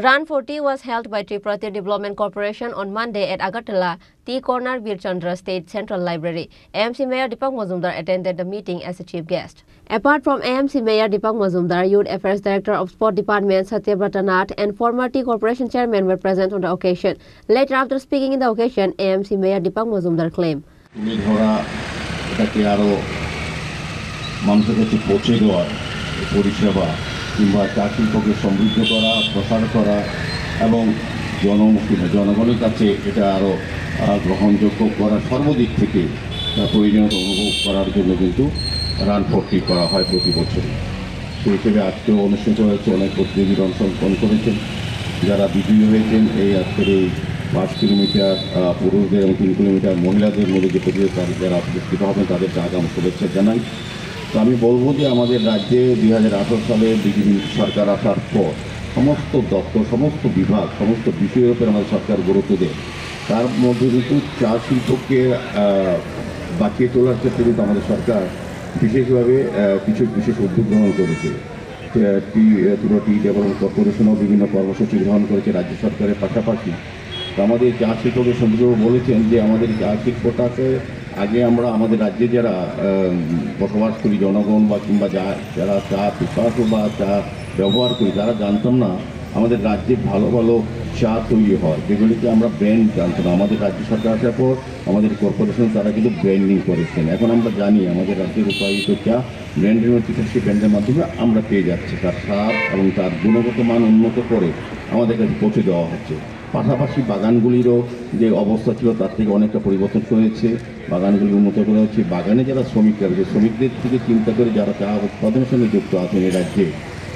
Run for Tea was held by Tripura Development Corporation on Monday at Agartala, Tea Corner, Bir Chandra State Central Library. AMC Mayor Deepak Majumdar attended the meeting as a chief guest. Apart from AMC Mayor Deepak Majumdar, Youth Affairs Director of Sport Department Satyabrata Nath and former Tea Corporation Chairman were present on the occasion. Later, after speaking in the occasion, AMC Mayor Deepak Majumdar claimed, কিংবা চা শিল্পকে সমৃদ্ধ করা, প্রসার করা এবং জনগণের কাছে এটা আরও গ্রহণযোগ্য করা সর্বদিক থেকে প্রয়োজনীয়তা অনুভব করার জন্য কিন্তু রান ফর টি করা হয় প্রতি বছর। সেই হিসেবে আজকেও অনুষ্ঠিত হয়েছে, অনেক প্রতিযোগীরা অংশগ্রহণ করেছেন। যারা বিজয়ী হয়েছেন এই আজকের এই 5 কিলোমিটার পুরুষদের এবং 3 কিলোমিটার মহিলাদের মধ্যে যে প্রতিযোগিতা যারা পুরস্কৃত হবেন তাদেরকে আগাম শুভেচ্ছা জানাই। তো আমি বলবো যে আমাদের রাজ্যে 2018 সালে বিজেপি সরকার আসার পর সমস্ত দপ্তর, সমস্ত বিভাগ, সমস্ত বিষয়ের উপর আমাদের সরকার গুরুত্ব দেয়। তার মধ্যে কিন্তু চা শিল্পকে বাঁচিয়ে তোলার ক্ষেত্রে কিন্তু আমাদের সরকার বিশেষভাবে কিছু বিশেষ উদ্যোগ গ্রহণ করেছে। ত্রিপুরা টি ডেভেলপমেন্ট কর্পোরেশনও বিভিন্ন কর্মসূচি গ্রহণ করেছে রাজ্য সরকারের পাশাপাশি। তো আমাদের চা শিল্পকে সমৃদ্ধ বলেছেন যে আমাদের চা শিল্পটাকে আগে আমরা আমাদের রাজ্যে যারা বসবাস করি জনগণ বা কিংবা যারা চা পিপাসু বা চা ব্যবহার করি তারা জানতাম না আমাদের রাজ্যে ভালো ভালো চা তৈরি হয়, যেগুলিকে আমরা ব্র্যান্ড জানতাম না। আমাদের রাজ্য সরকার আসার পর আমাদের কর্পোরেশন তারা কিন্তু ব্র্যান্ডিং করেছেন। এখন আমরা জানি আমাদের রাজ্যের উৎপাদিত চা ব্র্যান্ডের মধ্যে সেই ব্র্যান্ডের মাধ্যমে আমরা পেয়ে যাচ্ছি। তার স্বাদ এবং তার গুণগত মান উন্নত করে আমাদের কাছে পৌঁছে দেওয়া হচ্ছে। পাশাপাশি বাগানগুলিরও যে অবস্থা ছিল তার থেকে অনেকটা পরিবর্তন হয়েছে, বাগানগুলি উন্নত করা হচ্ছে। বাগানে যারা শ্রমিকরা রয়েছে শ্রমিকদের থেকে চিন্তা করে যারা চা উৎপাদনের সঙ্গে যুক্ত আছেন এই রাজ্যে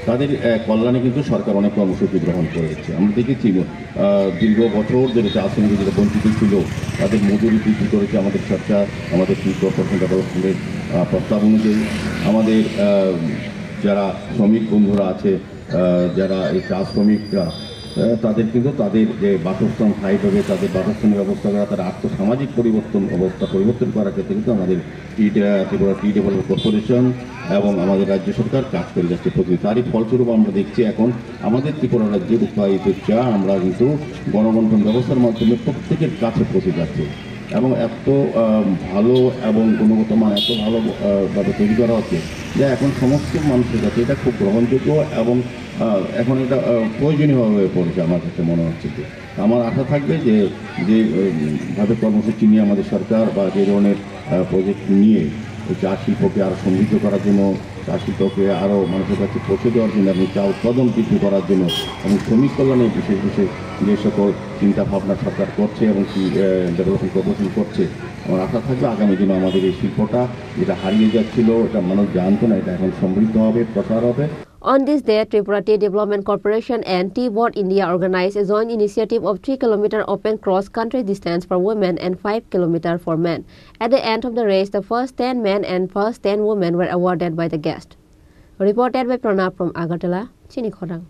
তাদের কল্যাণে কিন্তু সরকার অনেক কর্মসূচি গ্রহণ করেছে। আমরা দেখেছি দীর্ঘ বছর ধরে চা শ্রমিক যারা বঞ্চিত ছিল তাদের মজুরি বৃদ্ধি করেছে আমাদের সরকার। আমাদের টি কর্পোরেশন ডেভেলপমেন্টের প্রস্তাব অনুযায়ী আমাদের যারা শ্রমিক বন্ধুরা আছে, যারা এই চা শ্রমিকরা তাদের কিন্তু তাদের যে বাসস্থান স্থায়ী হবে, তাদের বাসস্থানের ব্যবস্থা করা, তার আর্থসামাজিক পরিবর্তন করার ক্ষেত্রে কিন্তু আমাদের ত্রিপুরা টি ডেভেলপমেন্ট কর্পোরেশন এবং আমাদের রাজ্য সরকার কাজ করে যাচ্ছে প্রতি। তারই ফলস্বরূপ আমরা দেখছি এখন আমাদের ত্রিপুরা রাজ্যের উৎপাদিত চা আমরা কিন্তু গণবন্টন ব্যবস্থার মাধ্যমে প্রত্যেকের কাছে পৌঁছে যাচ্ছে এবং এত ভালো এবং গুণগত মান এত ভালোভাবে তৈরি করা হচ্ছে যা এখন সমস্ত মানুষের কাছে এটা খুব গ্রহণযোগ্য এবং এখন এটা প্রয়োজনীয় হয়ে পড়েছে আমার কাছে মনে হচ্ছে। আমার আশা থাকবে যেভাবে কর্মসূচি নিয়ে আমাদের সরকার বা যে ধরনের প্রজেক্ট নিয়ে চা শিল্পকে আরও সমৃদ্ধ করার জন্য, চা শিল্পকে আরও মানুষের কাছে পৌঁছে দেওয়ার জন্য এবং চা উৎপাদন বৃদ্ধি করার জন্য এবং শ্রমিক কল্যাণে বিশেষ যে সকল চিন্তাভাবনা সরকার করছে এবং ডেভেলপমেন্ট কর্পোরেশন করছে, আমার আশা থাকবে আগামী দিনে আমাদের এই শিল্পটা যেটা হারিয়ে যাচ্ছিল, এটা মানুষ জানতো না, এটা এখন সমৃদ্ধ হবে, প্রসার হবে। On this day, Tripura Tea Development Corporation and Tea Board India organized a joint initiative of 3-kilometer open cross-country distance for women and 5-kilometer for men. At the end of the race, the first 10 men and first 10 women were awarded by the guest. Reported by Pranab from Agartala, Chinikhorang.